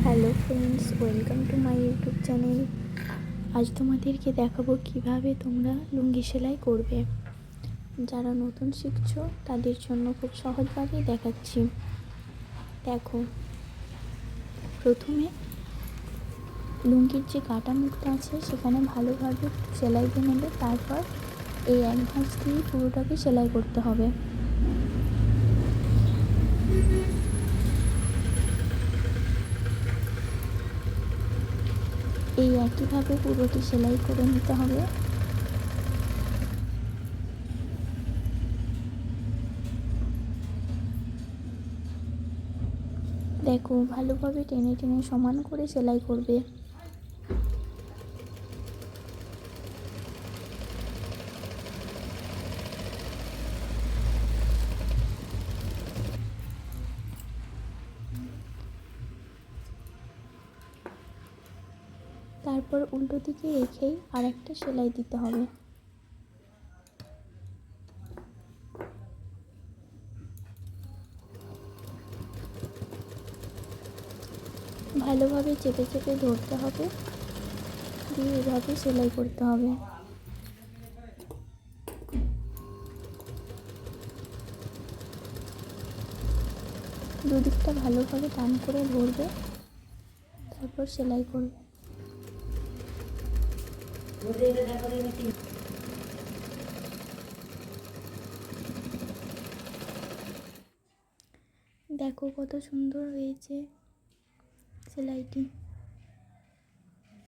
Hello friends, welcome to my YouTube channel. আজ তোমাদেরকে দেখাবো কিভাবে তোমরা লুঙ্গি সেলাই করবে। যারা নতুন শিখছো তাদের জন্য খুব সহজভাবেই দেখাচ্ছি। দেখো, প্রথমে লুঙ্গির যে কাটা মুখটা আছে সেখানে ভালোভাবে সেলাই দিয়ে নেবে। তারপর এই এক ভাঁজ দিয়ে পুরোটাকে সেলাই করতে হবে। এই একইভাবে পুরোটি সেলাই করে নিতে হবে। দেখো, ভালোভাবে টেনে টেনে সমান করে সেলাই করবে। তারপর উল্টো দিকে রেখেই আরেকটা সেলাই দিতে হবে। ভালোভাবে চেপে চেপে ধরতে হবে, দিয়ে এভাবে সেলাই করতে হবে। দুদিকটা ভালোভাবে টান করে ধরবে, তারপর সেলাই করবে। দেখো কত সুন্দর হয়েছে সেলাইটি।